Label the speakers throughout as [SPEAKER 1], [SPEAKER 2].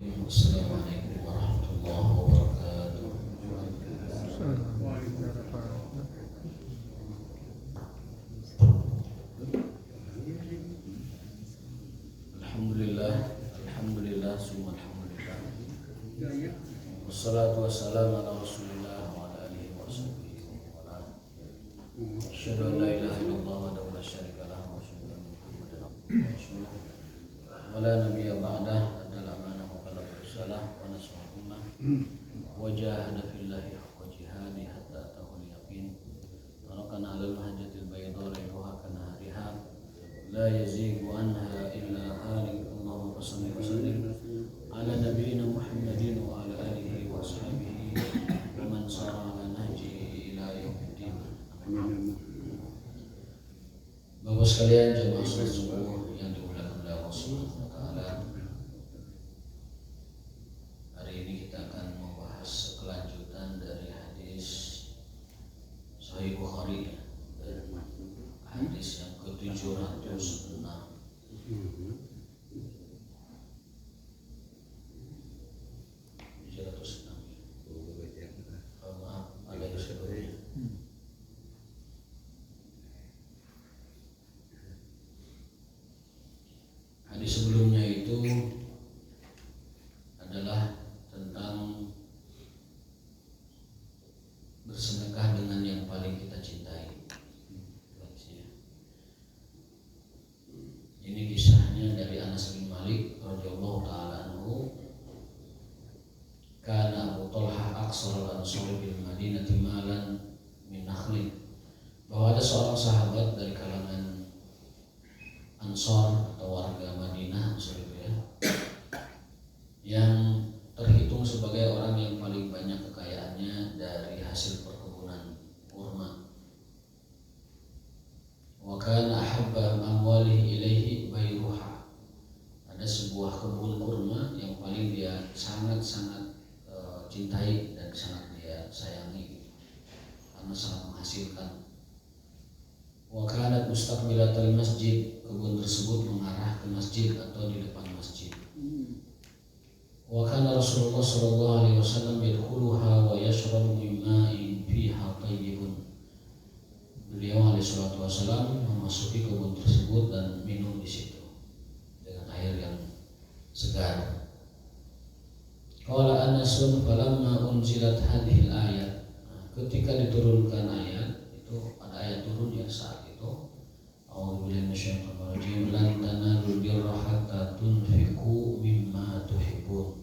[SPEAKER 1] Assalamualaikum warahmatullahi wabarakatuh. Alhamdulillah, alhamdulillah, summa alhamdulillah. Wassalatu wassalamu ala Rasulillah wa ala alihi wa sahbihi wa ala. Asyhadu an la ilaha illallah wa la syarika lahu wa asyhadu anna Muhammadan abduhu wa rasuluh. Wa la nabiyya ba'dah, adal amanah wa balagh risalah wa nasrul ummah. Wa jahada fillahi haqqa jihadi hatta atahul yaqin. Tarakana 'alal mahajjatil bayda laylaha kanahariha la yazighu anha illa halik. Allahumma shalli wa sallim ala nabiyyina Muhammadin wa ala alihi wa ashabihi wa man sara ala nahjihi ila yaumiddin. Bapak sekalian, jemaah salat subuh yang dimuliakan oleh Allah Subhanahu wa taala. Hari ini kita akan membahas kelanjutan dari hadis Sahih Bukhari, hadis yang ke-706. Maaf, ada yang sebelumnya. Hadis sebelumnya itu adalah tentang bersedekah dengan yang paling kita cintai. Ini kisahnya dari Anas bin Malik radhiyallahu taala anhu. Kana Abu Talhah aksarul ansari bil Madinati malan min nakhlin. Bahwa ada seorang sahabat dari kalangan Ansor atau warga Madinah yang terhitung sebagai orang yang paling banyak kekayaannya dari hasil perkebunan kurma. Wa kana ahabba amwalihi ilaihi bayruha. Ada sebuah kebun kurma yang paling dia sangat-sangat cintai dan sangat dia sayangi karena sangat menghasilkan. Wa kanat mustaqbilatal masjid. Kebun tersebut mengarah ke masjid atau di depan masjid. Wa kana Rasulullah sallallahu alaihi wasallam yadkhuluha wa yashrabu min ma'in fiha tayyibun. Beliau alaihi salatu wasallam memasuki kebun tersebut dan minum di situ dengan air yang segar. Qala Anasun falamma unzilat hadhil ayat. Ketika diturunkan ayat itu, ada ayat turun ya saat itu. A'udzubillahi minasyaitonir rajim. Lan tanalul birra hatta tunfiqu mimma tuhibbun.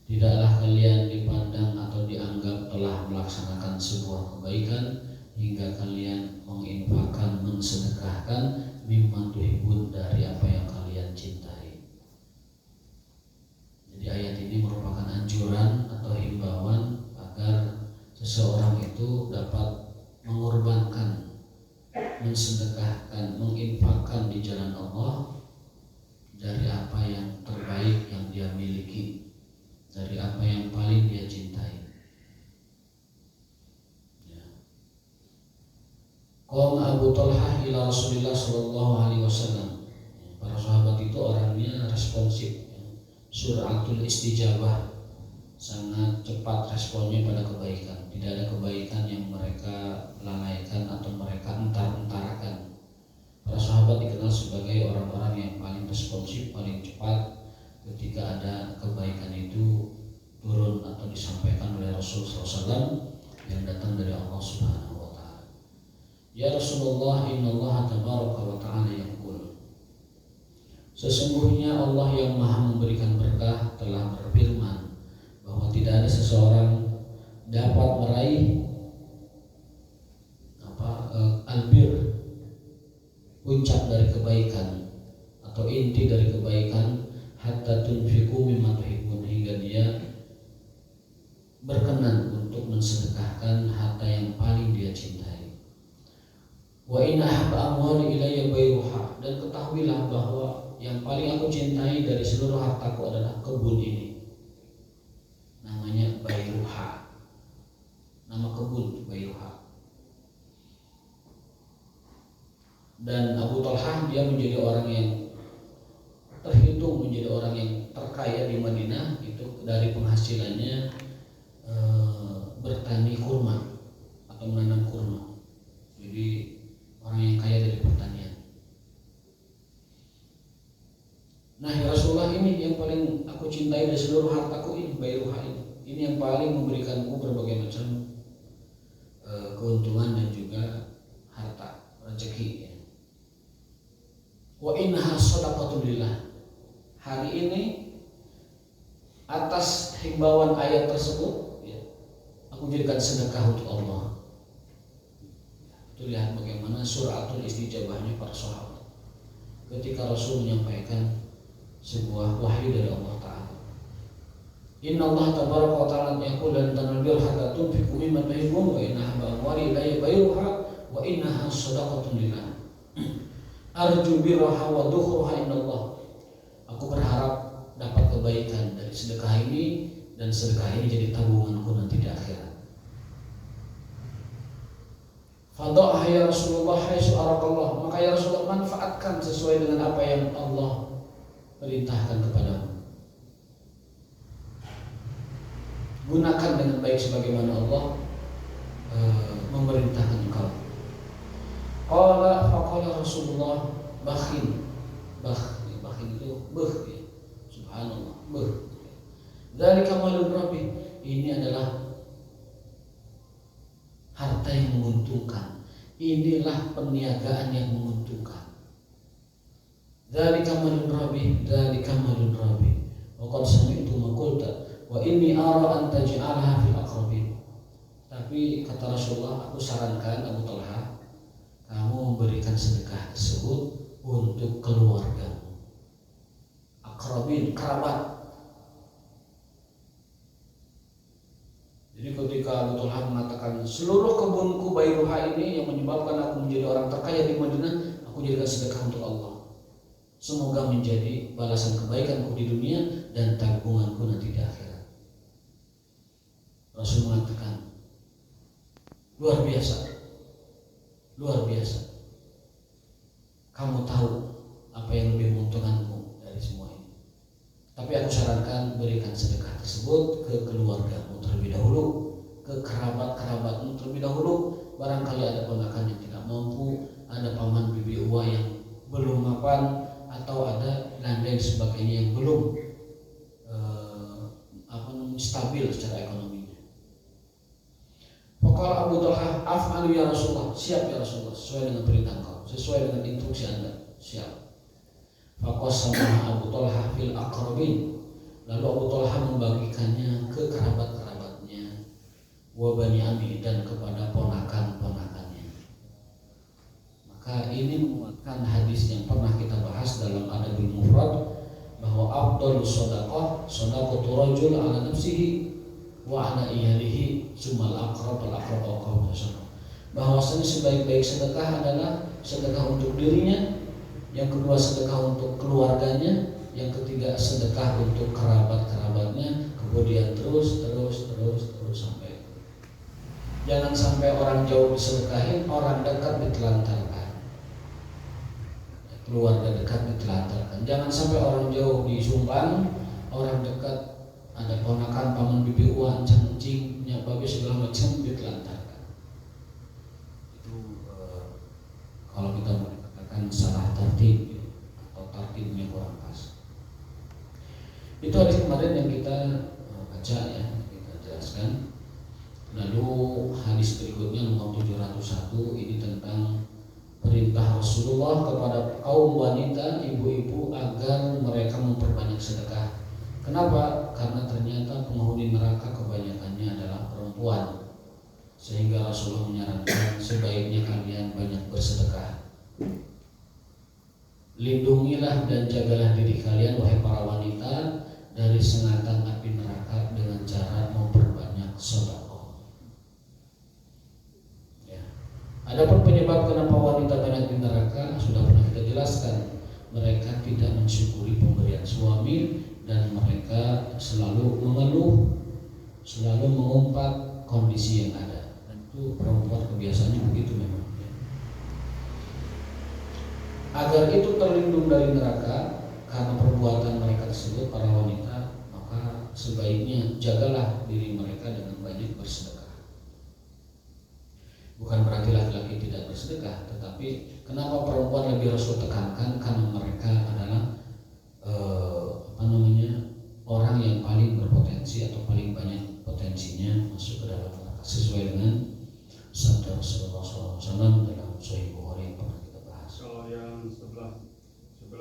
[SPEAKER 1] Tidaklah kalian dipandang atau dianggap telah melaksanakan sebuah kebaikan hingga kalian menginfakkan, mensedekahkan mimma tuhibbun, dari apa yang kalian cintai. Jadi ayat ini merupakan anjuran atau himbauan agar seseorang itu dapat mengorbankan, mensedekahkan, menginfakkan di jalan Allah dari apa yang terbaik yang dia miliki, dari apa yang paling dia cintai. Qama Abu Talhah ila Rasulillah sallallahu alaihi wasallam. Para sahabat itu orangnya responsif, suratul istijabah, sangat cepat responnya pada kebaikan. Tidak ada kebaikan yang mereka lalaikan atau mereka entar-entarakan. Para sahabat dikenal sebagai orang-orang yang paling responsif, paling cepat ketika ada kebaikan itu turun atau disampaikan oleh Rasulullah SAW yang datang dari Allah Subhanahu wa taala. Ya Rasulullah, innallaha tabaraka wa ta'ala yaqul. Sesungguhnya Allah yang Maha memberikan berkah telah berfirman bahwa tidak ada seseorang dapat meraih albir, puncak dari kebaikan atau inti dari kebaikan, hatta tunfiqu mimma tuhibbun, hingga dia berkenan untuk mensedekahkan harta yang paling dia cintai. Wa inna ahabba amwali ilayya bayruha, dan ketahuilah bahwa yang paling aku cintai dari seluruh hartaku adalah kebun ini. Namanya bayruha, nama kebun bayruha. Dan Abu Talhah dia menjadi orang yang terhitung menjadi orang yang terkaya di Madinah itu dari penghasilannya bertani kurma atau menanam kurma. Jadi orang yang kaya dari pertanian. Nah ya Rasulullah, ini yang paling aku cintai dari seluruh hartaku ini, bayruha ini. Ini yang paling memberikanku berbagai macam keuntungan dan juga harta, rezeki ya. Wa innaha shadaqatun lillah. Hari ini atas himbauan ayat tersebut ya, aku jadikan sedekah untuk Allah. Itu lihat bagaimana suratul istijabahnya para sahabat ketika Rasul menyampaikan sebuah wahyu dari Allah Ta'ala. Inna Allah tabaraka wa ta'ala yaqul lan tanalul birra hatta tunfiqu mimma tuhibbun wa innaha ba'wali la yabayruha wa innaha shadaqatun lillah. Arju birraha wa dukhruha indallah. Aku berharap dapat kebaikan dari sedekah ini, dan sedekah ini jadi tabunganku nanti di akhirat. Fadha'ah ya Rasulullah haitsu arakallah. Maka ya Rasulullah, manfaatkan sesuai dengan apa yang Allah perintahkan kepadamu. Gunakan dengan baik sebagaimana Allah memerintahkan engkau. Faqala Rasulullah bakhil. Bakhil itu ya. Subhanallah, dzalika malun rabbi. Ini adalah harta yang menguntungkan. Inilah perniagaan yang menguntungkan. Dzalika malun rabbi, dzalika malun rabbi. Wa qad sami'tu ma qulta wa inni ara an taj'alha fil aqrabin. Tapi kata Rasulullah, aku sarankan Abu Talha, kamu memberikan sedekah tersebut untuk keluargamu. Aqrabin, kerabat. Jadi ketika Abu Talha mengatakan seluruh kebunku bayruha ini yang menyebabkan aku menjadi orang terkaya di Madinah, aku jadikan sedekah untuk Allah. Semoga menjadi balasan kebaikanku di dunia dan tabunganku nanti di akhirat. Rasul mengatakan, luar biasa. Kamu tahu apa yang lebih menguntungkanmu dari semua ini. Tapi aku sarankan berikan sedekah tersebut ke keluargamu terlebih dahulu, ke kerabat-kerabatmu terlebih dahulu. Barangkali ada ponakan yang tidak mampu, ada paman bibi uwa yang belum mapan, atau ada dan lain sebagainya yang belum stabil secara ekonominya. Maka Abu Talha, af'alu ya Rasulullah, siap ya Rasulullah, sesuai dengan perintah engkau, sesuai dengan instruksi Anda, siap. Faqasama Abu Talha fil aqrabin. Lalu Abu Talha membagikannya ke kerabat-kerabatnya, wa bani ami, dan kepada ponakan-ponakannya. Maka ini menguatkan hadis yang pernah kita bahas dalam Adabul Mufrad, bahwa afdhalus shadaqah shadaqatu rajul ala nafsihi wa ala iyalihi summal aqrab al aqrab al aqrab. Bahwasanya sebaik-baik sedekah adalah sedekah untuk dirinya, yang kedua sedekah untuk keluarganya, yang ketiga sedekah untuk kerabat-kerabatnya, kemudian terus sampai. Jangan sampai orang jauh disedekahin, orang dekat ditelantarkan, keluarga dekat ditelantarkan. Jangan sampai orang jauh disumbang, orang dekat ada ponakan paman bibi uang cengcing babi segala macam ditelantarkan. Itu kalau kita mengatakan salah tertib atau tertibnya kurang pas. Itu hadis kemarin yang kita baca ya, kita jelaskan. Lalu hadis berikutnya nomor 701, ini tentang perintah Rasulullah kepada kaum wanita, ibu-ibu agar mereka memperbanyak sedekah. Kenapa? Karena ternyata penghuni neraka kebanyakannya adalah perempuan, sehingga Rasulullah menyarankan sebaiknya kalian banyak bersedekah. Lindungilah dan jagalah diri kalian wahai para wanita dari sengatan api neraka dengan cara memperbanyak sedekah. Ya. Adapun penyebab kenapa wanita banyak di neraka sudah pernah kita jelaskan. Mereka tidak mensyukuri pemberian suami dan mereka selalu mengeluh, selalu mengumpat kondisi yang ada. Dan itu perempuan kebiasaannya begitu memang. Agar itu terlindung dari neraka, karena perbuatan mereka tersebut para wanita, maka sebaiknya jagalah diri mereka dengan banyak bersedekah. Bukan berarti laki-laki tidak bersedekah, tetapi kenapa perempuan lebih Rasul tekankan? Karena mereka adalah orang yang paling berpotensi atau paling banyak potensinya masuk ke dalam neraka, sesuai dengan sabda Rasulullah SAW dalam Sahih Bukhari yang pernah kita bahas.
[SPEAKER 2] Kalau yang sebelah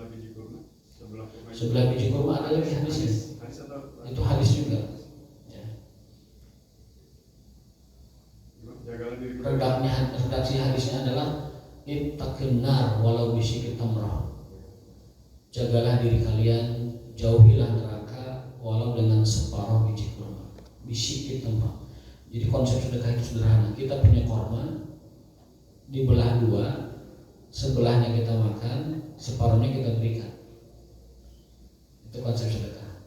[SPEAKER 2] biji kurma,
[SPEAKER 1] sebelah biji kurma ada lagi hadisnya. Itu hadis juga. Ya. Redaksi hadisnya adalah ittaqin nar walau bisyikki tamrah. Jagalah diri kalian, jauhilah neraka walau dengan separuh biji kurma. Bisyikki tamrah. Jadi konsep sedekah itu sederhana. Kita punya kurma, dibelah dua, sebelahnya kita makan, separuhnya kita berikan. Itu konsep sedekah.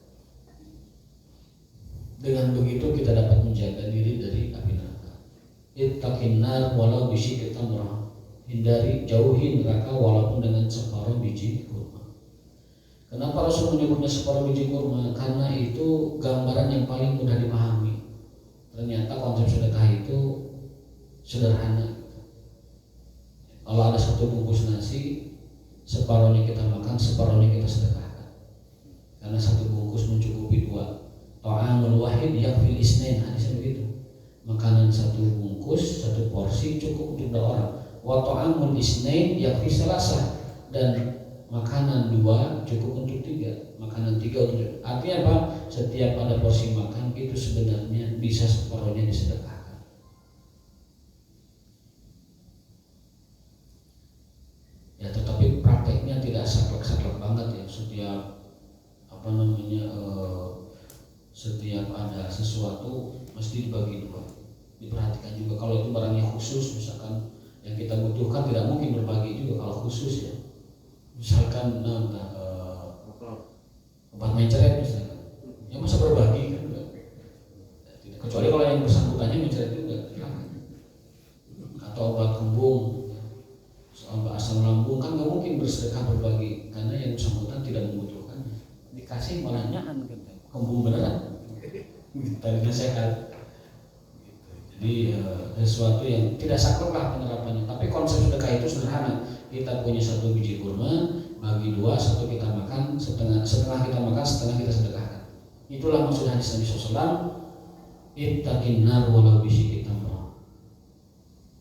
[SPEAKER 1] Dengan begitu kita dapat menjaga diri dari api neraka. Ittaqin nar walau bisyikki tamrah. Hindari, jauhi neraka walaupun dengan separuh biji kurma. Kenapa Rasul menyebutnya separuh biji kurma? Karena itu gambaran yang paling mudah dipahami. Ternyata konsep sedekah itu sederhana. Kalau ada satu bungkus nasi, separuhnya kita makan, separuhnya kita sedekahkan. Karena satu bungkus mencukupi dua. Ta'amul wahid yakfil isnain, hadisnya begitu. Makanan satu bungkus, satu porsi cukup untuk 2 orang. Wa ta'amul isnain yakfi salasah, dan makanan 2 cukup untuk 3. Makanan 3 untuk 2. Artinya apa? Setiap ada porsi makan itu sebenarnya bisa separuhnya disedekahkan. Ya, tetapi prakteknya tidak saklek-saklek banget ya. Setiap ada sesuatu mesti dibagi 2. Diperhatikan juga kalau itu barangnya khusus, misalkan yang kita butuhkan tidak mungkin berbagi juga kalau khusus ya. Misalkan obat mencret misalkan, ya masa berbagi kan enggak. Kecuali kalau yang bersangkutannya mencret juga, atau obat kembung, obat asam lambung kan nggak mungkin bersedekah berbagi karena yang bersangkutan tidak membutuhkan. Dikasih malah nyahan kan, kembung beneran, tadinya sehat. Jadi sesuatu yang tidak saklek lah penerapannya. Tapi konsep sedekah itu sederhana. Kita punya satu biji kurma, bagi 2, satu kita makan, setengah kita makan, setengah kita sedekahkan. Itulah maksud hadis Nabi SAW. Ittaqin nar walau bisyikki tamrah.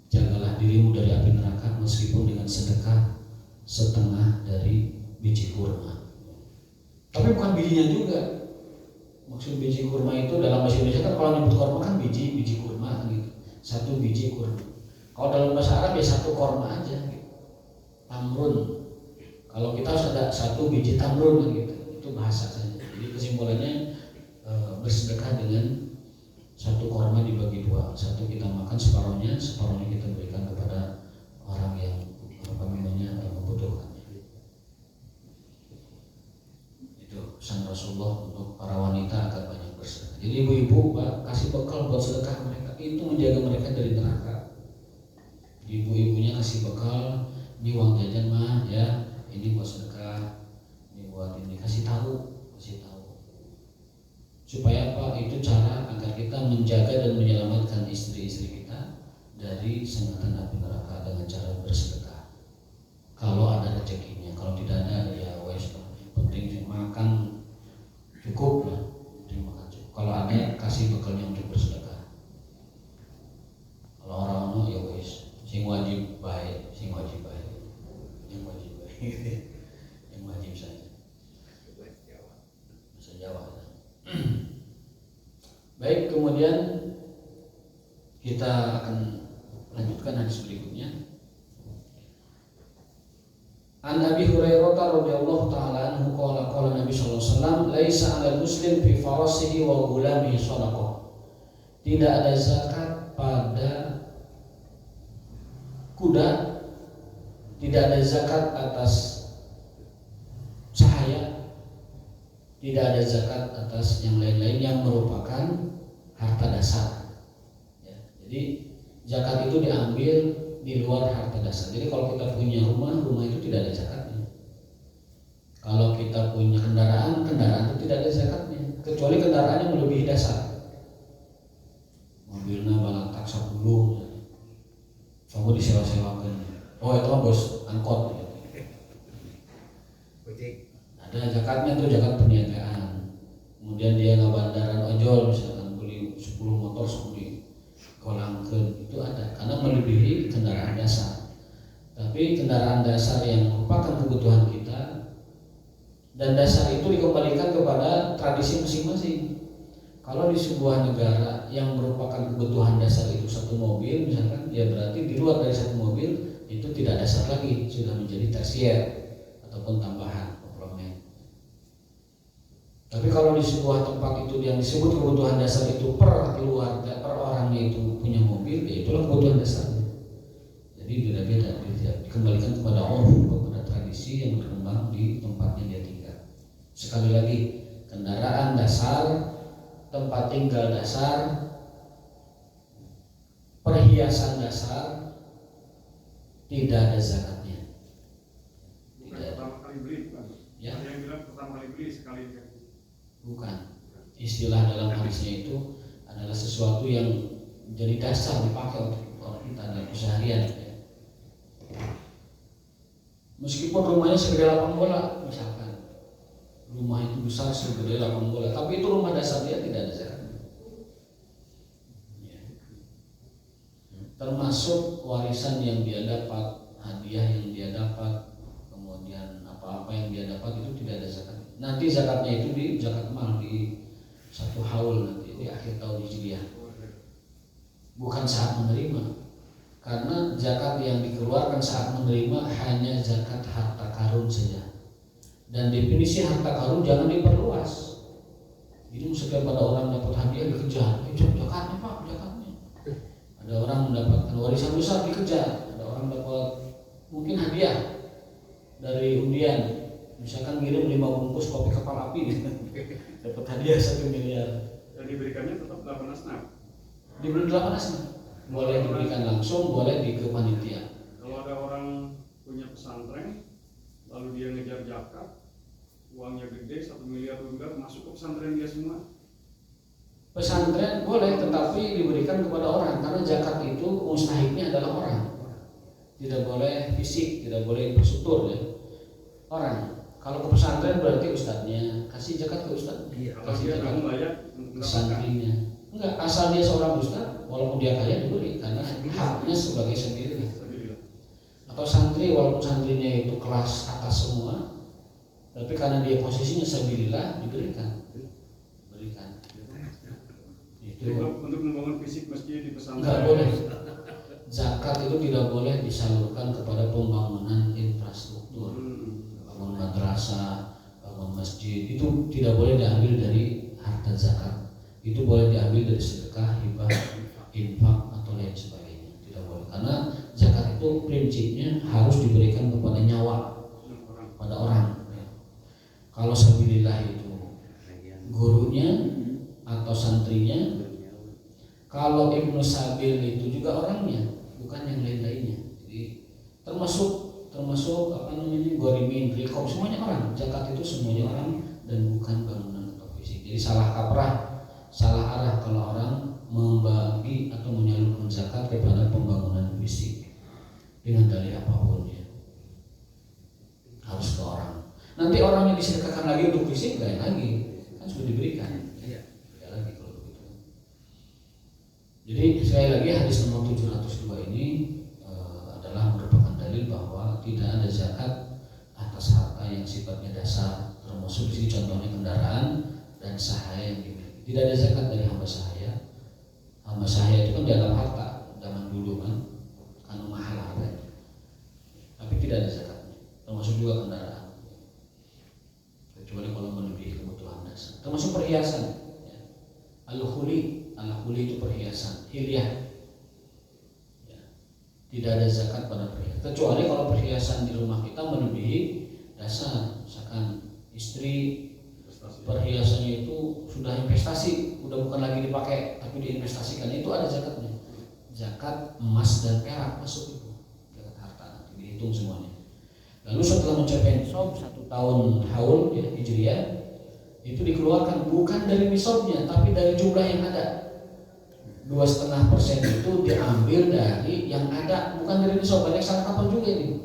[SPEAKER 1] Jagalah dirimu dari api neraka meskipun dengan sedekah setengah dari biji kurma. Tapi bukan bijinya juga. Maksud biji kurma itu dalam bahasa Indonesia kan kalau nyebut kurma kan biji kurma kan gitu. Satu biji kurma. Kalau dalam bahasa Arab ya satu kurma aja gitu. Tamrun. Kalau kita harus ada satu biji tamrun kan gitu. Itu bahasa saja. Jadi kesimpulannya bersedekah dengan satu kurma dibagi 2. Satu kita makan separuhnya kita berikan kepada orang yang membutuhkan. Pesan Rasulullah untuk para wanita agar banyak bersedekah. Jadi ibu-ibu kasih bekal buat sedekah mereka, itu menjaga mereka dari neraka. Ibu-ibunya kasih bekal, ini uang jajan mah ya, ini buat sedekah, ini buat ini, kasih tahu. Supaya apa? Itu cara agar kita menjaga dan menyelamatkan istri-istri kita dari sengatan api neraka dengan cara bersedekah. Kalau ada rezekinya, kalau tidak ada ya wes, penting makan cukup lah, makan cukup. Kalau ada kasih bekalnya untuk bersedekah. Kalau orang ya wes, sing wajib baik, yang wajib saja. Bahasa Jawa. Baik, kemudian kita akan lanjutkan hadis berikutnya. An Abi Hurairah radhiyallahu taala anhu qala Nabi sallallahu alaihi wasallam laisa 'alal muslim fi farasihi wa ghulamihi shadaqah. Tidak ada zakat pada kuda, tidak ada zakat atas cahaya, tidak ada zakat atas yang lain-lain yang merupakan harta dasar. Ya, jadi zakat itu diambil di luar harta dasar. Jadi kalau kita punya rumah itu tidak ada zakatnya. Kalau kita punya kendaraan itu tidak ada zakatnya, kecuali kendaraan yang melebihi dasar. Mobilnya balatak 10, kamu disewa-sewakan. Oh itu bos angkot. Ada zakatnya tuh, zakat perniagaan. Kemudian dia ngabandaran ojol, misalkan beli 10 motor 10 kolangkeun, itu ada karena melebihi kendaraan dasar. Tapi kendaraan dasar yang merupakan kebutuhan kita dan dasar itu dikembalikan kepada tradisi masing-masing. Kalau di sebuah negara yang merupakan kebutuhan dasar itu satu mobil misalkan, ya berarti di luar dari satu mobil itu tidak dasar lagi, sudah menjadi tersier ataupun tambahan komplement. Tapi kalau di sebuah tempat itu yang disebut kebutuhan dasar itu per keluarga, per orangnya itu punya mobil, ya itulah kebutuhan dasarnya. Jadi beda-beda, dikembalikan kepada kepada tradisi yang berkembang di tempatnya dia tinggal. Sekali lagi, kendaraan dasar, tempat tinggal dasar, perhiasan dasar, tidak ada zakatnya.
[SPEAKER 2] Bukan pertama kali beli, Pak.
[SPEAKER 1] Ya?
[SPEAKER 2] Ada yang bilang pertama kali beli sekali.
[SPEAKER 1] Bukan. Istilah dalam hadisnya itu adalah sesuatu yang jadi dasar dipakai oleh kita dalam keseharian. Meskipun rumahnya segede lapang bola, misalkan rumah itu besar segede lapang bola, tapi itu rumah dasar dia tidak ada zakatnya. Termasuk warisan yang dia dapat, hadiah yang dia dapat, kemudian apa-apa yang dia dapat itu tidak ada zakatnya. Nanti zakatnya itu di zakat mal di satu haul nanti di akhir tahun Hijriah. Bukan saat menerima. Karena zakat yang dikeluarkan saat menerima hanya zakat harta karun saja. Dan definisi harta karun jangan diperluas. Ini setiap ada orang dapat hadiah dikejar, zakatnya Pak, zakatnya. Ada orang mendapatkan warisan besar dikejar, ada orang dapat mungkin hadiah dari undian, misalkan ngirim 5 bungkus kopi kapal api, dapat hadiah 1 miliar.
[SPEAKER 2] Dan diberikannya tetap 8 asnaf.
[SPEAKER 1] Diberi 8 asnaf. Boleh diberikan langsung, boleh di kepanitiaan.
[SPEAKER 2] Kalau ada orang punya pesantren, lalu dia ngejar zakat, uangnya gede 1 miliar 2 miliar masuk ke pesantren dia semua.
[SPEAKER 1] Pesantren boleh, tetapi diberikan kepada orang karena zakat itu mustahiknya adalah orang. Tidak boleh fisik, tidak boleh infrastruktur ya. Orang. Kalau ke pesantren berarti ustadznya kasih zakat ke ustadz.
[SPEAKER 2] Kalau dia nggak layak,
[SPEAKER 1] santrinya. Enggak, asal dia seorang ustadz, walaupun dia kaya diberi karena haknya sebagai sendiri. Atau santri, walaupun santrinya itu kelas atas semua, tapi karena dia posisinya sabilillah diberikan. Berikan.
[SPEAKER 2] Jadi untuk membangun fisik masjid di pesantren.
[SPEAKER 1] Enggak boleh. Zakat itu tidak boleh disalurkan kepada pembangunan infrastruktur, bangun madrasah, bangun masjid, itu tidak boleh diambil dari harta zakat. Itu boleh diambil dari sedekah, hibah, infak atau lain sebagainya. Tidak boleh, karena zakat itu prinsipnya harus diberikan kepada nyawa, pada orang. Kalau sabilillah itu gurunya atau santrinya, kalau ibnu sabil itu juga orangnya, bukan yang lain-lainnya. Jadi termasuk apa namanya, gorimin, rikob, semuanya orang. Zakat itu semuanya orang dan bukan bangunan atau fisik. Jadi salah kaprah, salah arah kalau orang membagi atau menyalurkan zakat kepada pembangunan fisik dengan dalih apapun ya. Harus ke orang. Nanti orang yang disedekahkan lagi untuk fisik lain lagi, kan sudah diberikan. Ya lagi kalau begitu. Jadi sekali lagi hadis nomor 702 ini adalah merupakan dalil bahwa tidak ada zakat atas harta yang sifatnya dasar, termasuk di sini contohnya kendaraan dan sahaya yang dimiliki. Tidak ada zakat dari hamba sahaya. Hamba sahaya itu kan dianggap harta zaman dulu kan, karena mahal harganya. Tapi tidak ada zakatnya, termasuk juga kendaraan. Kecuali kalau melebihi kebutuhan dasar. Termasuk perhiasan. Ya. Al-khuli itu perhiasan, hilyah. Ya. Tidak ada zakat pada perhiasan. Kecuali kalau perhiasan di rumah kita melebihi dasar, misalkan istri perhiasannya itu sudah investasi, udah bukan lagi dipakai tapi diinvestasikan, itu ada zakatnya. Zakat emas dan perak masuk itu, zakat harta nanti dihitung semuanya. Lalu setelah mencapai nisab 1 tahun haul ya, Hijriah, itu dikeluarkan bukan dari nisabnya tapi dari jumlah yang ada. 2,5% itu diambil dari yang ada, bukan dari nisab. Banyak salah kaprah juga ini.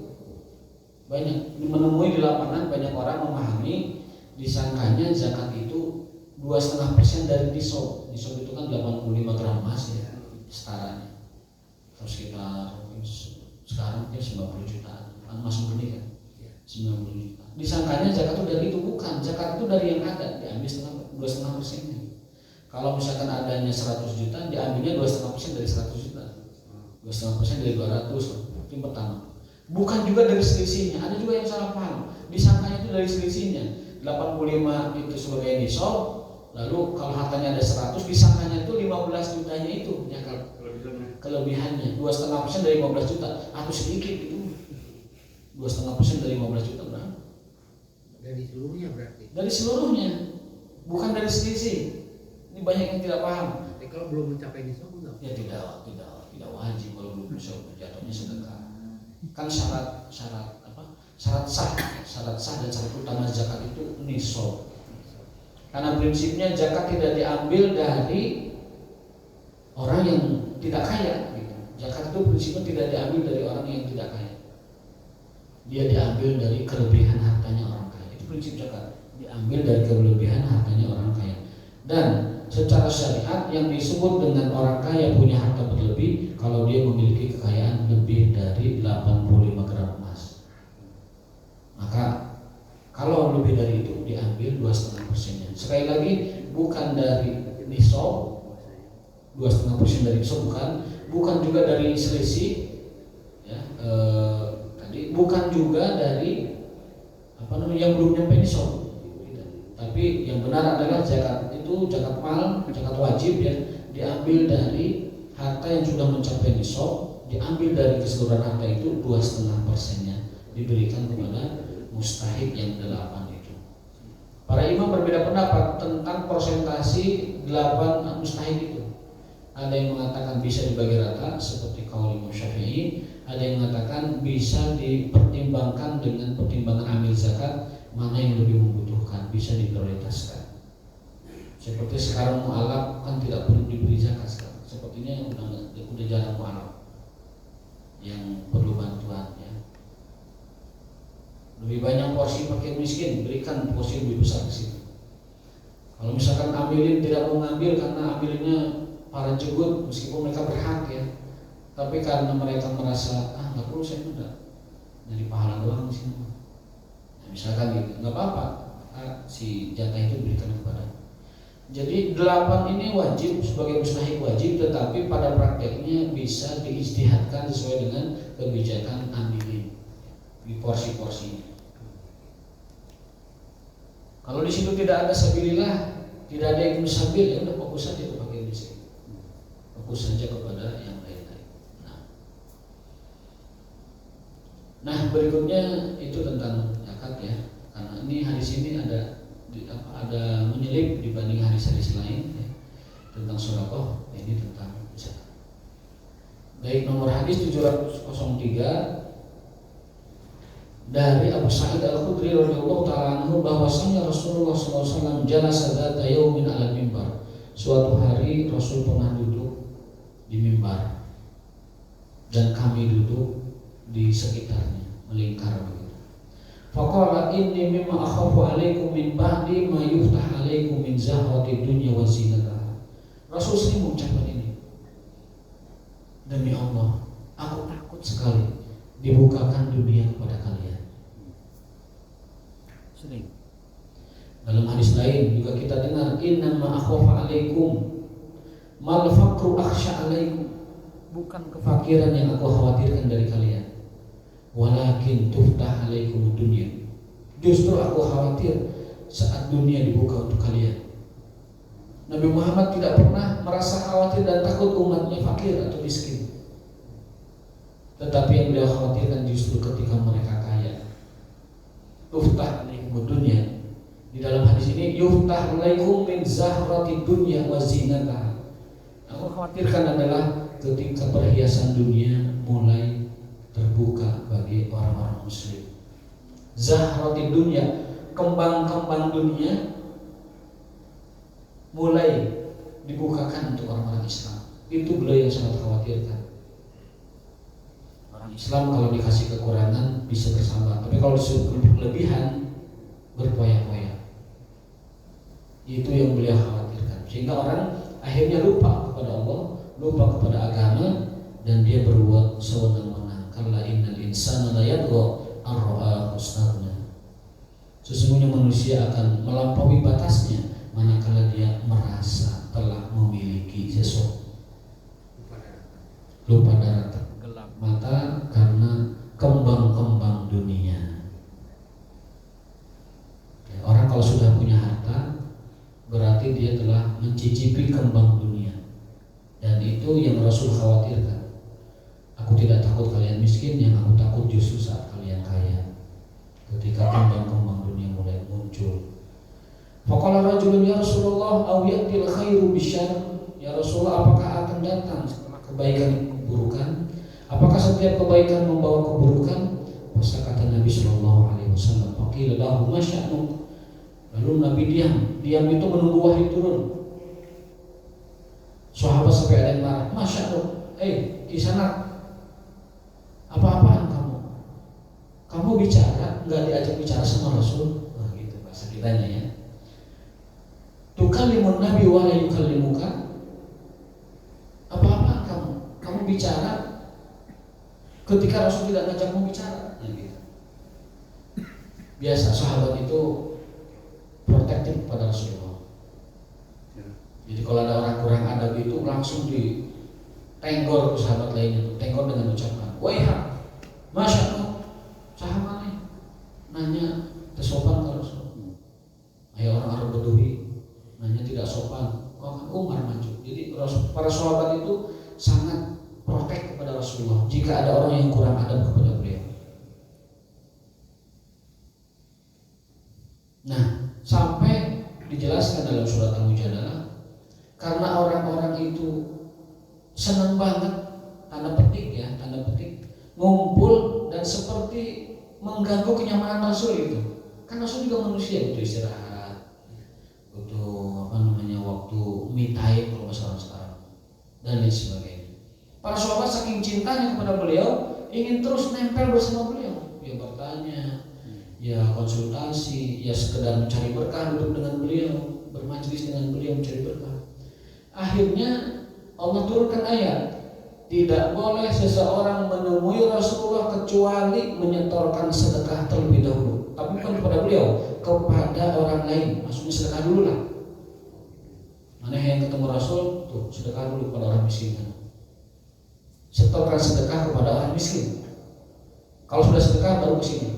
[SPEAKER 1] Banyak menemui di lapangan, banyak orang memahami disangkanya zakat itu 2,5% dari nisab. Nisab itu kan 85 gram emas ya setaranya. Terus sekarang mungkin 90 juta emas murni kan, 90 juta. Disangkanya zakat itu dari itu, bukan. Zakat itu dari yang ada, diambil 2,5%-nya. Kalau misalkan adanya 100 juta, diambilnya 2,5% dari 100 juta, 2,5% dari 200. Itu yang pertama. Bukan juga dari selisihnya. Ada juga yang salah paham. Disangkanya itu dari selisihnya. 85 itu sebagai nisab. Lalu kalau hartanya ada 100, disangkanya itu 15 jutanya itu ya kelebihannya. 2,5% dari 15 juta atau sedikit itu. 2,5% dari 15 juta berapa?
[SPEAKER 3] Dari seluruhnya berarti.
[SPEAKER 1] Dari seluruhnya, bukan dari selisih. Ini banyak yang tidak paham.
[SPEAKER 3] Tapi kalau belum mencapai nisab enggak?
[SPEAKER 1] Ya tidak wajib kalau belum bisa jatuhnya sedekah. Kan syarat sah dan syarat utama zakat itu nisab. Karena prinsipnya zakat tidak diambil dari orang yang tidak kaya gitu. Zakat itu prinsipnya tidak diambil dari orang yang tidak kaya. Dia diambil dari kelebihan hartanya orang kaya. Itu prinsip zakat, diambil dari kelebihan hartanya orang kaya. Dan secara syariat yang disebut dengan orang kaya punya harta berlebih kalau dia memiliki kekayaan lebih dari 85 gram emas. Maka kalau lebih dari itu diambil 2,5%-nya. Sekali lagi bukan dari nisab, 2,5% dari nisab bukan juga dari selisih ya, bukan juga dari yang belum nyampe nisab. Tapi yang benar adalah zakat itu zakat mal, zakat wajib ya, diambil dari harta yang sudah mencapai nisab, diambil dari keseluruhan harta itu 2,5%-nya diberikan kepada mustahik yang 8 itu. Para imam berbeda pendapat tentang persentasi 8 mustahik itu. Ada yang mengatakan bisa dibagi rata seperti qaul Imam Syafi'i, ada yang mengatakan bisa dipertimbangkan dengan pertimbangan amil zakat, mana yang lebih membutuhkan, bisa diprioritaskan. Seperti sekarang mu'alaf kan tidak perlu diberi zakat sekarang. Sepertinya udah jarang mu'alaf yang perlu bantuan ya. Lebih banyak porsi fakir miskin, berikan porsi lebih besar ke situ. Kalau misalkan amilin tidak mau ngambil karena amilinnya para cegut, meskipun mereka berhak ya, tapi karena mereka merasa nggak perlu, saya udah dari pahala doang di sini. Nah, misalkan gitu, nggak apa-apa, si jatah itu diberikan kepada. Jadi 8 ini wajib sebagai mustahik wajib, tetapi pada prakteknya bisa diijtihadkan sesuai dengan kebijakan amilin di porsi-porsinya. Kalau di situ tidak ada sabilillah, tidak ada yang musabil, ya udah fokus saja ke fakir miskin, fokus saja kepada yang lain-lain. Nah berikutnya itu tentang zakat ya, karena ini hadis ini ada menyelip dibanding hadis-hadis lain ya, tentang sedekah, ini tentang zakat. Baik, nomor hadis 703 dari Abu Sa'id Al-Khudri radhiyallahu ta'ala anhu bahwasanya Rasulullah SAW jalasa dzata yaumin 'alal mimbar. Suatu hari Rasul pernah duduk di mimbar dan kami duduk di sekitarnya, melingkar begitu. Faqala inni mimma akhafu 'alaikum min ba'di ma yuftah 'alaikum min zahrati dunya wa zinataha. Rasul sering mengucapkan ini. Demi Allah, aku takut sekali dibukakan dunia kepada kalian. Sering. Dalam hadis lain juga kita dengar inna ma akhafu 'alaikum mal faqru akhsha 'alaikum. Bukan kefakiran yang aku khawatirkan dari kalian, walakin tuftah 'alaikum dunia. Justru aku khawatir saat dunia dibuka untuk kalian. Nabi Muhammad tidak pernah merasa khawatir dan takut umatnya fakir atau miskin. Tetapi yang beliau khawatirkan justru ketika mereka kaya. Tuftah 'alaikum dunia. Di dalam hadis ini yuftah 'alaikum min zahrati dunya wa zinataha. Aku khawatirkan adalah ketika perhiasan dunia mulai terbuka bagi orang-orang muslim. Zahrati dunya, kembang-kembang dunia mulai dibukakan untuk orang-orang Islam. Itu beliau yang sangat khawatirkan. Orang Islam kalau dikasih kekurangan bisa bersabar, tapi kalau disuruh berlebihan berpoyak-poyak. Itu yang beliau khawatirkan. Sehingga orang akhirnya lupa kepada Allah, lupa kepada agama, dan dia berbuat sewenang-wenang. Kalla innal insana la yatgha an ra'ahu istaghna. Sesungguhnya manusia akan melampaui batasnya manakala dia merasa telah memiliki sesuatu. Lupa daratan, gelap mata karena kembang-kembang dunia. Orang kalau sudah punya harta, berarti dia telah mencicipi kembang dunia. Dan itu yang Rasul khawatirkan. Aku tidak takut kalian miskin, yang aku takut justru saat kalian kaya. Ketika kembang-kembang dunia mulai muncul. Faqala rajulun ya Rasulullah aw ya'til khairu bisyarr. Ya Rasulullah, apakah akan datang setelah kebaikan keburukan? Apakah setiap kebaikan membawa keburukan? Masa kata Nabi sallallahu alaihi wasallam, faqila lahu ma sya'nuk. Lalu Nabi diam itu menunggu wahyu turun. Sahabat sampai ada yang marah, Masya Allah, kisanak, apa-apaan kamu? Kamu bicara, nggak diajak bicara sama Rasul? Nah gitu bahasa kitanya ya. Tukallimun Nabi wa la yukallimuka. Apa-apaan kamu? Kamu bicara ketika Rasul tidak ngajakmu bicara. Nah, gitu. Biasa sahabat itu protektif pada Rasulullah. Jadi kalau ada orang kurang adab itu langsung ditenggor ke sahabat lainnya, tenggor dengan ucapan, waiha, masya Allah, sahabat nih nanya tersopan ke Rasul. Ayo orang Arab Bedui nanya tidak sopan, kok Umar maju. Jadi para sahabat itu sangat protek kepada Rasulullah jika ada orang yang kurang adab kepada beliau. Nah, sampai dijelaskan dalam surat Al-Mujadalah, karena orang-orang itu senang banget, tanda petik ngumpul dan seperti mengganggu kenyamanan Rasul itu. Kan Rasul juga manusia, butuh istirahat, butuh waktu me time kalau bahasa orang sekarang dan lain sebagainya. Para sahabat saking cintanya kepada beliau ingin terus nempel bersama beliau, dia bertanya, ya konsultasi, ya sekedar mencari berkah, duduk dengan beliau, bermajlis dengan beliau mencari berkah. Akhirnya Allah turunkan ayat, tidak boleh seseorang menemui Rasulullah kecuali menyetorkan sedekah terlebih dahulu. Tapi bukan kepada beliau, kepada orang lain. Maksudnya sedekah dulu lah. Mana yang ketemu Rasul, tuh sedekah dulu kepada orang miskin. Setorkan sedekah kepada orang miskin. Kalau sudah sedekah baru ke sini.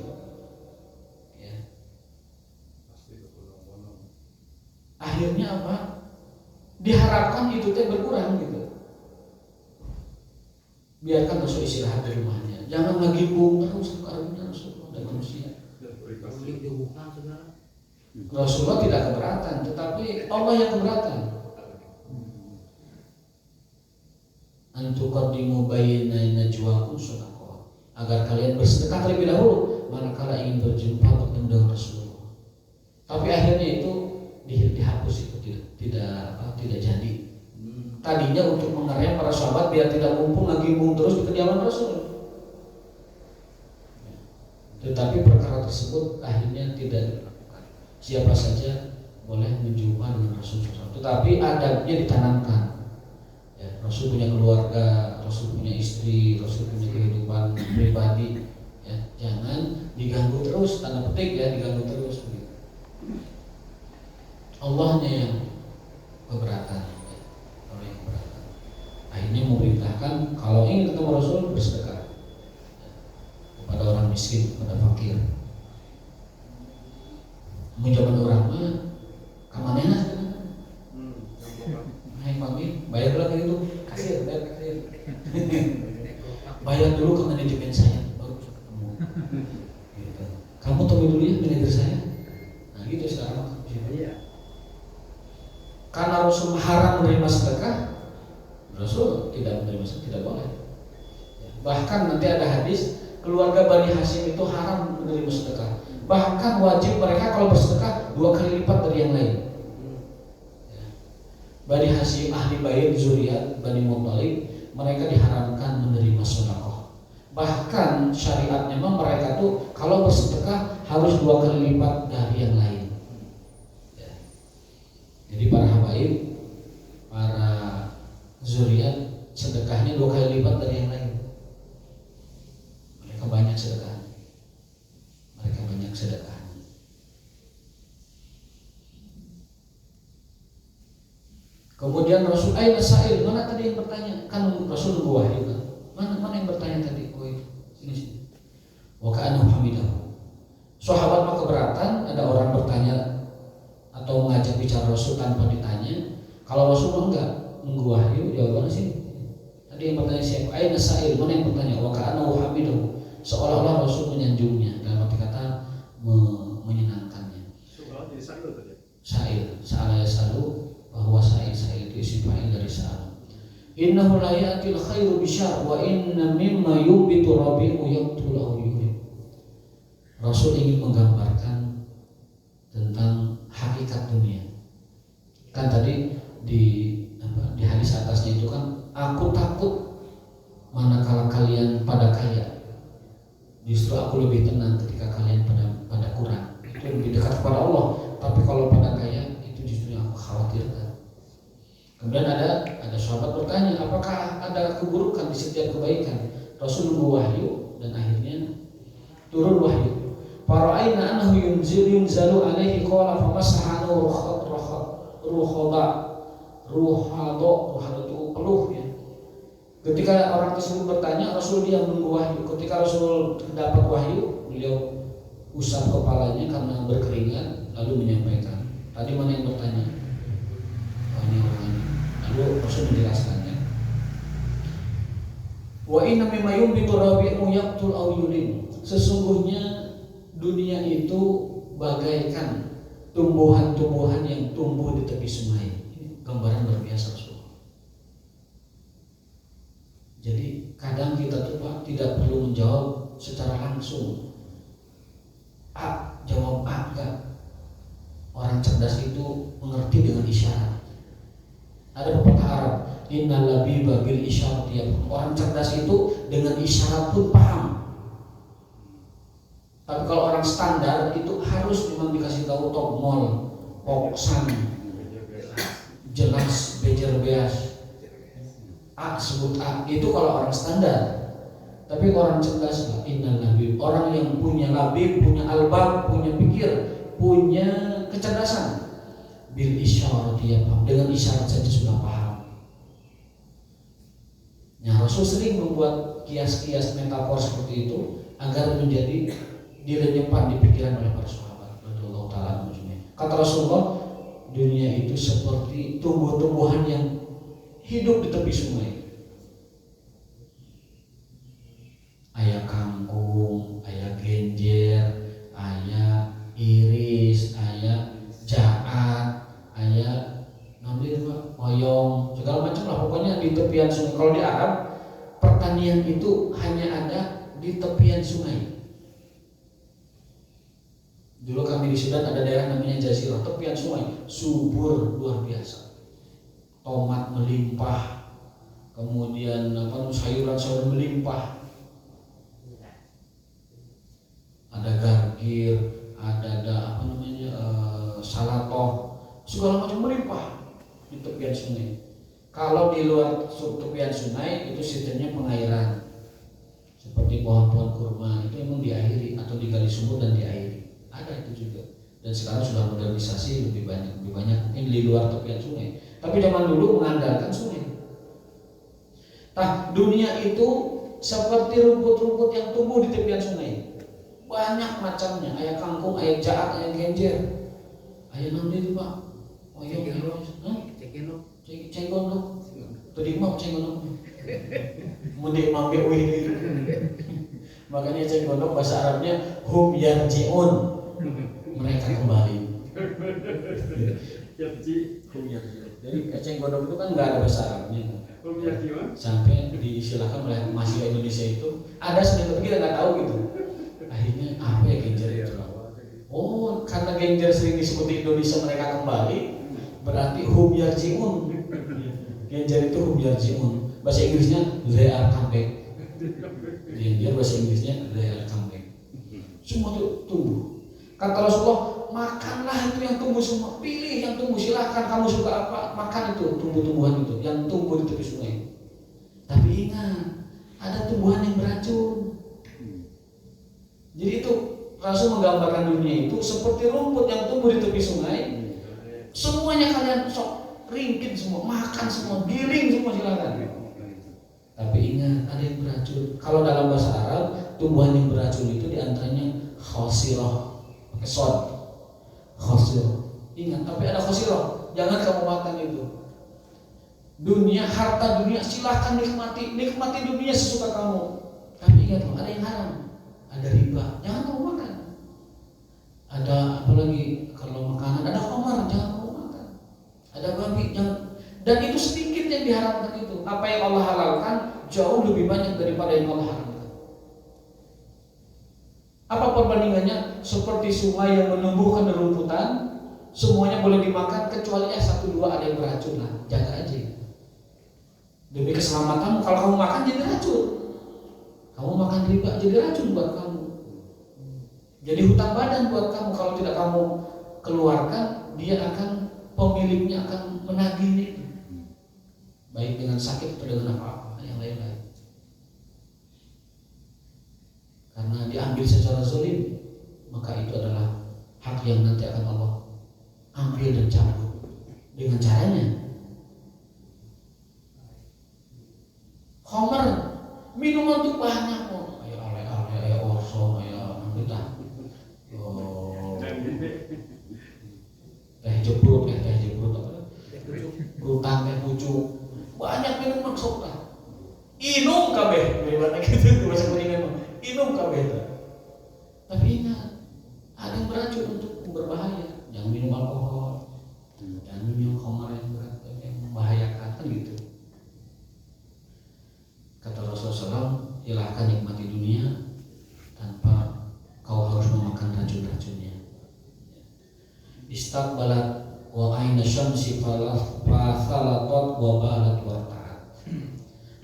[SPEAKER 1] Akhirnya apa? Diharapkan itu berkurang gitu. Biarkan Rasul istirahat di rumahnya. Jangan lagi terus karena Rasulullah dan manusia. Rasulullah tidak keberatan, tetapi Allah yang keberatan. Antuqaddimu baina najwaakum shadaqah. Agar kalian bersedekah terlebih dahulu manakala ingin berjumpa bertemu dengan Rasulullah. Tapi akhirnya itu dihapus, itu tidak jadi. Tadinya untuk mengerem para sahabat biar tidak mumpung terus di kediaman Rasul. Tetapi perkara tersebut akhirnya tidak dilakukan. Siapa saja boleh menjumpa dengan Rasul SAW. Tetapi adabnya ditanamkan. Ya, Rasul punya keluarga, Rasul punya istri, Rasul punya kehidupan pribadi. Ya, jangan diganggu terus, tanda petik ya, diganggu terus. Allahnya yang keberatan. Akhirnya memerintahkan kalau ingin ketemu Rasul bersedekah kepada orang miskin, kepada fakir. Mau zaman orang mah kamanena hai mami bayar dulu itu kasir. Bayar dulu ke manajemen saya baru bisa ketemu gitu. Kamu tunggu dulu ya manajer saya. Nah gitu sekarang karena Rasul haram menerima sedekah, Rasul tidak menerima sedekah, tidak boleh. Bahkan nanti ada hadis keluarga Bani Hashim itu haram menerima sedekah. Bahkan wajib mereka kalau bersedekah 2 kali lipat dari yang lain. Bani Hashim, ahli bait, zuriat Bani Muthalib, mereka diharamkan menerima sedekah. Bahkan syariatnya memang mereka tuh kalau bersedekah harus 2 kali lipat dari yang lain. Ya. Jadi para habaib, para zuriat, sedekahnya 2 kali lipat dari yang lain. Mereka banyak sedekah. Kemudian Rasul aina sa'il, mana tadi yang bertanya? Kan Rasul nunggu wahyu kan. Mana yang bertanya tadi? Oh itu, sini. Wa ka'annahu hamidahu. Sahabat mah keberatan ada orang bertanya atau mengajak bicara Rasul tanpa ditanya. Kalau Rasul mah enggak, nunggu wahyu, jawabannya sini. Tadi yang bertanya siapa? Aina sa'il, mana yang bertanya? Wa ka'annahu hamidahu. Seolah-olah Rasul menyanjungnya, dalam arti kata menyenangkannya.
[SPEAKER 2] Soal jadi sa'il tadi.
[SPEAKER 1] Sa'il, sa'ala yasalu, bahwa sa'il itu isim fa'il dari sa'al. Innahu la ya'til khairu bisyar wa inna mimma yubitu rabi'u yaqtul aw yurib. Rasul ingin menggambarkan tentang hakikat dunia. Kan tadi di hadis atasnya itu kan, aku takut manakala kalian pada kaya, justru aku lebih tenang ketika kalian pada kurang. Itu lebih dekat kepada Allah. Tapi kalau pada kaya, itu justru yang aku khawatirkan. Kemudian ada sahabat bertanya, apakah ada keburukan di setiap kebaikan? Rasul nunggu wahyu dan akhirnya turun wahyu. Fara'aina annahu yunzalu alaihi qala famasahanu ruhado itu peluh ya. Ketika orang tersebut bertanya, Rasul dia menunggu wahyu. Ketika Rasul dapat wahyu, beliau usap kepalanya karena berkeringat lalu menyampaikan. Tadi mana yang bertanya? Oh, ini orang ini. Lalu Rasul menjelaskannya. Wa inna mimma yumbitu rabi'u yaqtul aw yulim. Sesungguhnya dunia itu bagaikan tumbuhan-tumbuhan yang tumbuh di tepi sungai. Ini gambaran luar biasa Rasul. Jadi kadang kita tuh Pak tidak perlu menjawab secara langsung. A, jawab A enggak. Orang cerdas itu mengerti dengan isyarat. Ada pepatah Arab, innal labiba bil isyarat yafham. Orang cerdas itu dengan isyarat pun paham. Tapi kalau orang standar itu harus memang dikasih tahu tokmol, poksan, jelas, bejer beas, A sebut A. Itu kalau orang standar. Tapi orang cerdas lah, innal labib. Orang yang punya labib, punya albab, punya pikir, punya kecerdasan, bil isyarat dia paham. Dengan isyarat saja sudah paham. Ya, Rasul sering membuat kias-kias metafor seperti itu agar menjadi dilenyapkan di pikiran oleh para sahabat radhiyallahu taala anhum. Kata Rasulullah, dunia itu seperti tumbuh-tumbuhan yang hidup di tepi sungai. Aya kangkung, aya genjer, aya iris, aya jaat, aya oyong, segala macam lah pokoknya di tepian sungai. Kalau di Arab pertanian itu hanya ada di tepian sungai. Dulu kami di Sudan ada daerah namanya Jazirah, tepian sungai, subur luar biasa. Tomat melimpah, kemudian sayuran-sayuran melimpah. Ada gargir, ada salatoh, segala macam melimpah di tepian sungai. Kalau di luar tepian sungai itu sistemnya pengairan, seperti pohon-pohon kurma itu memang diairi atau digali sumur dan diairi. Ada itu juga. Dan sekarang sudah modernisasi lebih banyak mungkin di luar tepian sungai. Tapi zaman dulu mengandalkan sungai. Nah, dunia itu seperti rumput-rumput yang tumbuh di tepian sungai. Banyak macamnya, aya kangkung, aya jaat, aya genjer. Aya naon itu Pak? Oyong, cenggonok. Tadi mah cenggonok. Mudi mambe wih. Makanya cenggonok bahasa Arabnya hum yarji'un. Mereka kembali.
[SPEAKER 2] Yarji,
[SPEAKER 1] Hum yarji'un. Jadi eceng gondok itu kan nggak ada bahasa Arabnya.
[SPEAKER 2] Rupiah gimana?
[SPEAKER 1] Sampai diistilahkan oleh mahasiswa Indonesia itu ada sebenarnya tapi kita nggak tahu gitu. Akhirnya apa ya genjer itu? Oh, karena genjer sering disebut di Indonesia mereka kembali, berarti hum yarji'un. Genjer itu hum yarji'un. Bahasa Inggrisnya they are come back. Genjer bahasa Inggrisnya they are come back. Semua itu tumbuh. Kata Rasulullah, makanlah itu yang tumbuh semua. Pilih yang tumbuh, silahkan kamu suka apa, makan itu tumbuh-tumbuhan itu yang tumbuh di tepi sungai. Tapi ingat, ada tumbuhan yang beracun. Jadi itu Rasul menggambarkan dunia itu seperti rumput yang tumbuh di tepi sungai. Semuanya kalian sok ringkit semua, makan semua, giling semua silahkan. Tapi ingat, ada yang beracun. Kalau dalam bahasa Arab, tumbuhan yang beracun itu diantaranya khosirah, pakai sod, khosirah. Ingat, tapi ada khosirah. Jangan kamu makan itu. Dunia, harta dunia, silahkan nikmati dunia sesuka kamu. Tapi ingat loh, ada yang haram, ada riba, jangan kamu makan. Ada apalagi kalau makanan, ada khamar, jangan kamu makan. Ada babi, jangan. Dan itu sedikit yang diharamkan itu. Apa yang Allah halalkan jauh lebih banyak daripada yang Allah haramkan. Apa perbandingannya? Seperti sungai yang menumbuhkan rerumputan, semuanya boleh dimakan kecuali 1-2 ada yang beracun lah. Jaga aja. Demi keselamatanmu, kalau kamu makan jadi racun. Kamu makan riba jadi racun buat kamu. Jadi hutang badan buat kamu. Kalau tidak kamu keluarkan, dia akan, pemiliknya akan menagihnya. Baik dengan sakit atau dengan apa-apa yang lain-lain. Karena diambil secara zalim, maka itu adalah hak yang nanti akan Allah ambil dan cabut. Dengan caranya khamar, minuman tuh banyak kok. Ayo ale-ale, ayo orso, ayo kita. Teh jebrut apa? Rutang, teh pucuk. Banyak minuman sok lah. Inum kabeh, bagaimana gitu bahasa Kuningan mah. Inum kabeh. Tapi ingat, ada yang beracun untuk berbahaya. Jangan minum alkohol, jangan minum khamar yang berat, yang membahayakan kan gitu. Kata Rasulullah SAW, silahkan nikmati dunia tanpa kau harus memakan racun-racunnya. Istaqbalat wa aina syamsi fasalatat wa balat wa ta'at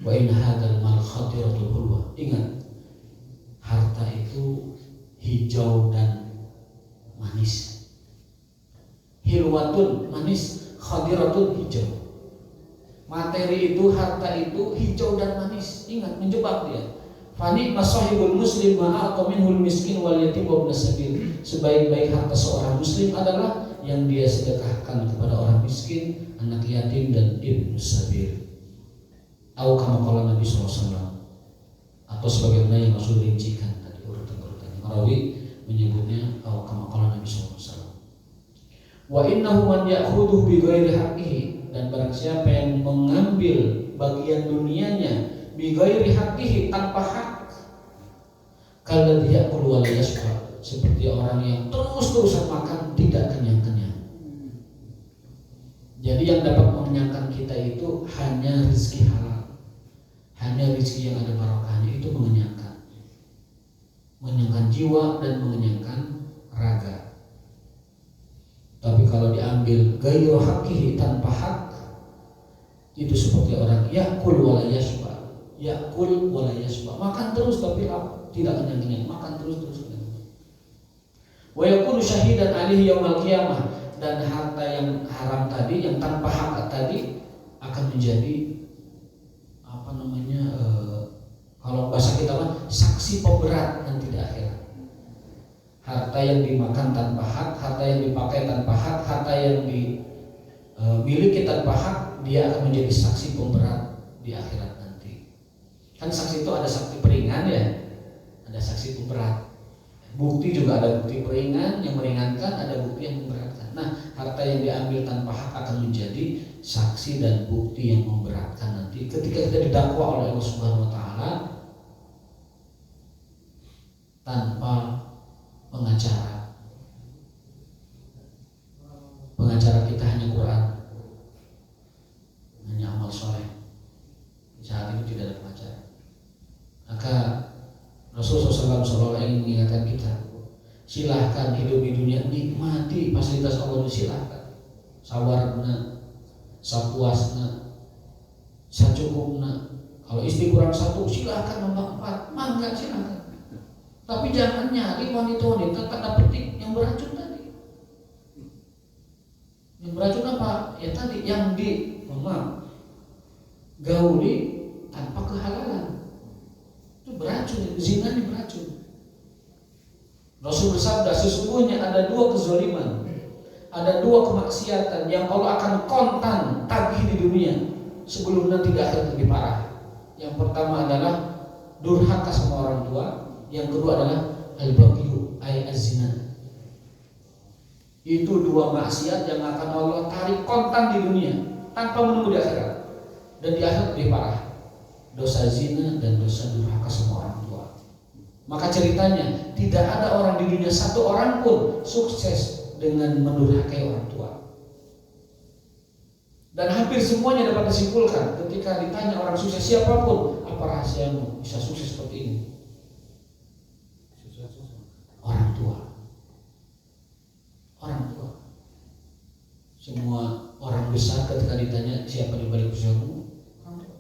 [SPEAKER 1] wa in hadal mal khatiratul hulwa. Ingat, harta itu hijau dan manis. Hilwatun manis, khadiratun hijau. Materi itu, harta itu hijau dan manis. Ingat, menjebak dia. Fani masahibul muslim ma'aqa minhul miskin wal yatim wa ibnas sabil. Sebaik-baik harta seorang muslim adalah yang dia sedekahkan kepada orang miskin, anak yatim dan ibnu sabil. Atau kama qala Nabi SAW, atau sebagaimana yang Rasul rincikan tadi urutan-urutannya. Rawi menyebutnya atau kama qala Nabi SAW. Wa innahu man ya'khudhu bi ghairi haqqihi, dan barang siapa yang mengambil bagian dunianya bi ghairi haqqihi, tanpa hak, kalladzi ya'kulu wa la yashba, seperti orang yang terus-terusan makan tidak kenyang-kenyang. Jadi yang dapat mengenyangkan kita itu hanya rezeki halal, hanya rezeki yang ada barokahnya, itu mengenyangkan, mengenyangkan jiwa dan mengenyangkan raga. Tapi kalau diambil ghairu haqqihi, tanpa hak, itu seperti orang yakul wala yashba, yakul wala yashba, makan terus tapi tidak kenyang-kenyang, makan terus. Wa yakunu syahidan alaihi yaumil qiyamah, dan harta yang haram tadi, yang tanpa hak tadi, akan menjadi kalau bahasa kita mah saksi pemberat nanti di akhirat. Harta yang dimakan tanpa hak, harta yang dipakai tanpa hak, harta yang dimiliki tanpa hak, dia akan menjadi saksi pemberat di akhirat nanti. Kan saksi itu ada saksi peringan ya, ada saksi pemberat. Bukti juga ada bukti peringan yang meringankan, ada bukti yang memberatkan. Nah, harta yang diambil tanpa hak akan menjadi saksi dan bukti yang memberatkan nanti ketika kita didakwa oleh Allah Subhanahu wa taala tanpa pengacara kita hanya Quran. ingin mengingatkan kita, silahkan hidup di dunia, nikmati fasilitas Allah, silahkan sawarna, sapuasna, sacukupna. Kalau istri kurang satu, silahkan nambah 4, mangga silahkan. Tapi jangan nyari wanita-wanita tanda petik yang beracun tadi. Yang beracun apa? Ya tadi yang gauli tanpa kehalalan. Itu beracun, zina ini beracun. Rasul bersabda, sesungguhnya ada 2 kezaliman, ada 2 kemaksiatan yang Allah akan kontan tagih di dunia sebelum nanti di akhirat lebih parah. Yang pertama adalah durhaka sama orang tua, yang kedua adalah al-baghyu ay az-zina. Itu 2 maksiat yang akan Allah tarik kontan di dunia tanpa menunggu di akhirat. Dan di akhirat lebih parah, dosa zina dan dosa durhaka sama orang tua. Maka ceritanya tidak ada orang di dunia, satu orang pun sukses dengan mendurhakai orang tua. Dan hampir semuanya dapat disimpulkan ketika ditanya orang sukses siapapun, apa rahasiamu bisa sukses seperti ini? Orang tua. Orang tua. Semua orang besar ketika ditanya siapa di balik usahamu, orang tua.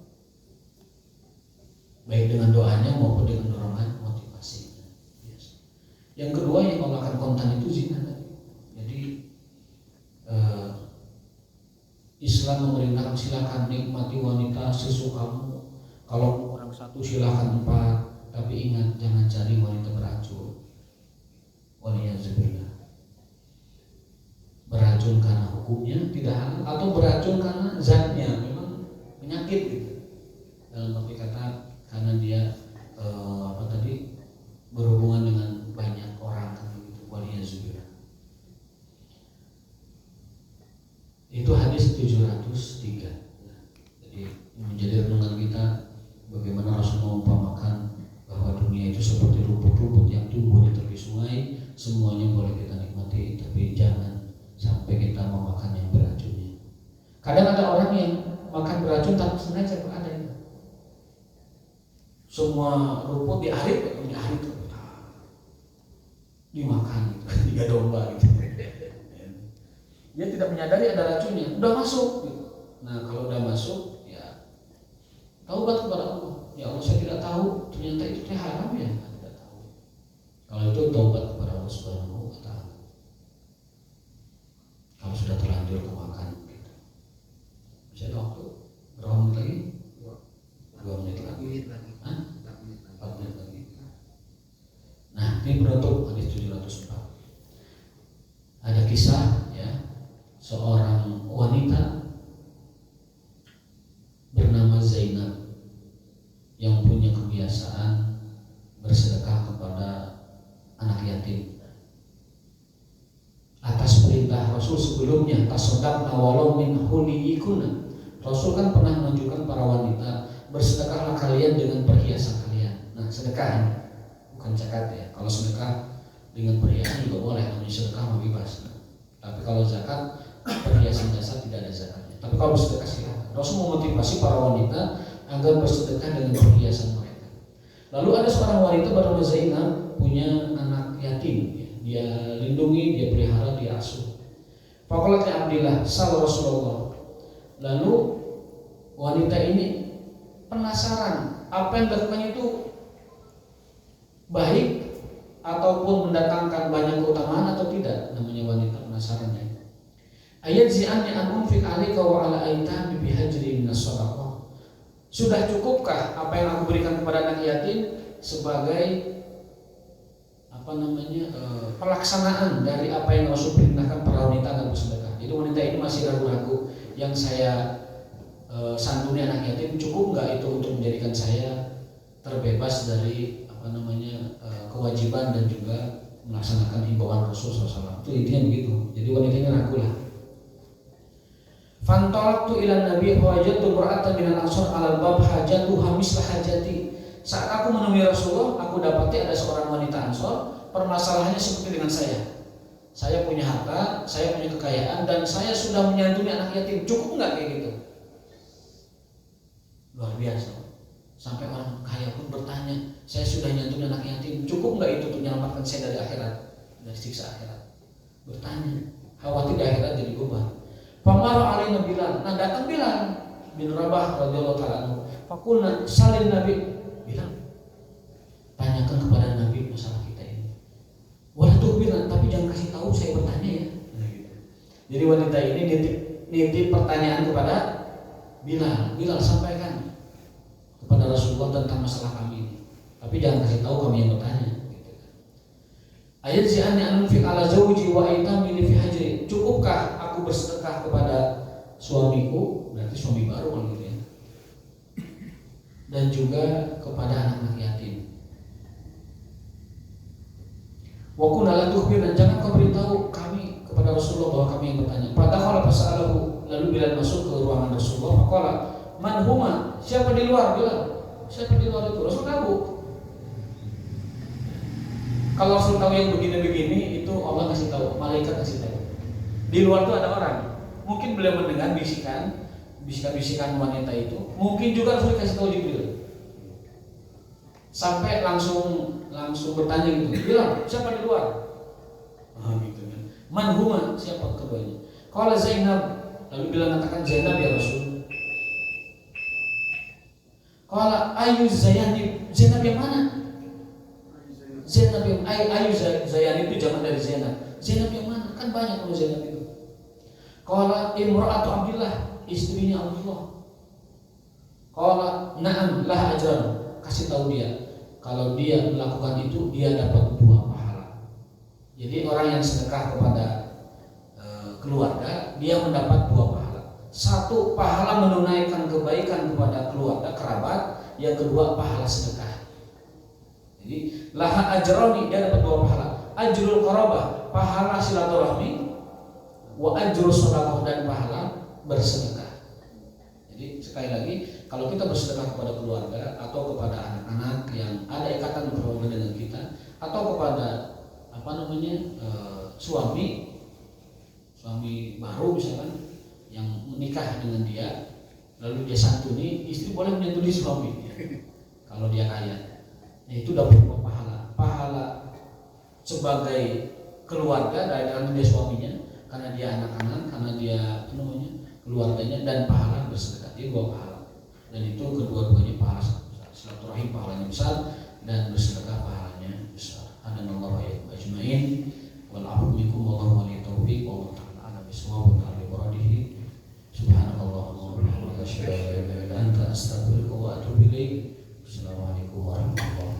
[SPEAKER 1] Baik dengan doanya maupun dengan dorongan motivasinya. Yes. Yang kedua yang Allah akan kontan itu zina tadi. Jadi Islam memerintahkan silakan nikmati wanita sesukamu. Kalau orang satu silakan 4, tapi ingat jangan cari wanita beracun. Waliyahzubillah. Beracun karena hukumnya tidak halal atau beracun karena zatnya memang penyakit gitu. Dalam arti kata karena dia berhubungan dengan banyak orang kan begitu. Waliyahzubillah. Itu hadis 703. Jadi menjadi renungan kita bagaimana Rasul mengumpamakan bahwa dunia itu seperti rumput-rumput yang tumbuh di tepi sungai, semuanya boleh kita nikmati, tapi jangan sampai kita memakan yang beracunnya. Kadang ada orang yang makan beracun tanpa sengaja, ada yang semua rumput diarit dimakan gitu, tiga domba gitu. Dia tidak menyadari ada racunnya, udah masuk gitu. Nah kalau udah masuk ya taubat kepada Allah. Ya Allah, saya tidak tahu ternyata itu haram ya, tidak tahu. Kalau itu taubat kepada Allah Subhanahu wa taala. Kalau sudah terlanjur kemakan gitu. Bisa ada waktu berapa menit lagi? 2 menit lagi. 4 menit lagi. Nah ini penutup hadis 704. Ada kisah ya, seorang wanita bernama Zainab yang punya kebiasaan bersedekah kepada anak yatim. Atas perintah Rasul sebelumnya, tasaddaqna walau min huliyikunna. Rasul kan pernah menunjukkan para wanita, bersedekahlah kalian dengan perhiasan kalian. Nah, sedekah bukan zakat ya. Kalau sedekah dengan perhiasan juga boleh, namanya sedekah mah bebas. Tapi kalau zakat, perhiasan dasar tidak ada zakatnya. Tapi kalau bersedekah silakan. Rasul memotivasi para wanita agar bersedekah dengan perhiasan mereka. Lalu ada seorang wanita bernama Zainab punya anak yatim. Dia lindungi, dia pelihara, dia asuh. Faqalat li Abdillah sal Rasulullah. Lalu wanita ini penasaran apa yang dilakukannya itu baik ataupun mendatangkan banyak keutamaan atau tidak. Namanya wanita penasaran ya. Ayat zi'anni an unfiq 'alaika wa 'ala aitami bihajri minas shadaqah. Sudah cukupkah apa yang aku berikan kepada anak yatim sebagai pelaksanaan dari apa yang Rasul perintahkan para wanita agar bersedekah. Jadi wanita ini masih ragu-ragu, yang saya santuni anak yatim cukup nggak itu untuk menjadikan saya terbebas dari kewajiban dan juga melaksanakan himbauan Rasul SAW. Itu intinya begitu. Jadi wanita ini ragu lah. Fantalaqtu ila Nabi wa wajadtu imra'atan minal ansar 'alal bab hajatuha misla hajati. Saat aku menemui Rasulullah, aku dapati ada seorang wanita Ansor, permasalahannya seperti dengan saya. Saya punya harta, saya punya kekayaan, dan saya sudah menyantuni anak yatim. Cukup nggak kayak gitu? Luar biasa. Sampai orang kaya pun bertanya, saya sudah nyantun anak yatim, cukup nggak itu untuk menyelamatkan saya dari akhirat, dari siksa akhirat? Bertanya, khawatir di akhirat jadi beban. Pamara alaina Bilal, nah datang Bilal bin Rabah radhiyallahu taala anhu. Fakulna salin Nabi, Bilal, tanyakan kepada Nabi masalah kita ini. Walah tuh Bilal, tapi jangan kasih tahu saya bertanya ya. Jadi wanita ini nitip pertanyaan kepada Bilal. Bilal sampaikan kepada Rasulullah tentang masalah kami ini. Tapi jangan kasih tahu kami yang bertanya. Ayat zi'ani anunfik ala zawji wa aitami fi hajri. Cukupkah aku bersedekah kepada suamiku, berarti suami baru kan gitu ya, dan juga kepada anak-anak yatim. Wa kunala tukhbir, dan jangan kau beritahu kami kepada Rasulullah bahwa kami yang bertanya. Padahal fasalahu, lalu Bilal masuk ke ruangan Rasulullah. Faqala man huma, siapa di luar? Bilal, siapa di luar itu? Rasul tahu. Kalau Rasul tahu yang begini-begini, itu Allah kasih tahu, malaikat kasih tahu. Di luar itu ada orang. Mungkin beliau mendengar bisikan-bisikan wanita itu. Mungkin juga Rasul kasih tahu Jibril. Sampai langsung bertanya gitu. Bilang, siapa di luar? Gitu kan. Man huma, siapa keduanya? Qala Zainab, lalu Bilal mengatakan Zainab ya Rasul. Qala ayu Zainab, Zainab yang mana? Zainab yang ayu Zainab itu jamak dari Zainab. Zainab yang mana? Kan banyak kalau Zainab itu. Qala imra'atu Abdullah, istrinya Abdullah. Qala na'am lah ajran, kasih tahu dia kalau dia melakukan itu dia dapat 2 pahala. Jadi orang yang sedekah kepada keluarga dia mendapat 2 pahala. 1 pahala menunaikan kebaikan kepada keluarga kerabat, yang kedua pahala sedekah. Jadi laha ajroni, dia dapat 2 pahala. Ajrul qarabah, pahala silaturahmi, wa ajrul sedekah, dan pahala bersedekah. Jadi sekali lagi, kalau kita bersedekah kepada keluarga atau kepada anak-anak yang ada ikatan keluarga dengan kita, atau kepada suami baru misalkan yang menikah dengan dia, lalu dia santuni, istri boleh menyantuni suami kalau dia kaya. Nah, itu dapat 2 pahala sebagai keluarga dari dalam dia suaminya, karena dia anak-anak, karena dia keluarganya, dan pahala bersedekah. Dia 2 pahala, dan itu kedua-duanya pahala besar. Silaturahim pahalanya besar, dan bersedekah pahalanya besar. Anallahu ajmain wal afu minkum wallahu waliyut taufiq wallahu ta'ala ala bisawab wa ta'ala baradihi. Subhanakallahumma wa bihamdika asyhadu an la ilaha illa anta astaghfiruka wa atubu ilaik. Assalamualaikum warahmatullahi wabarakatuh.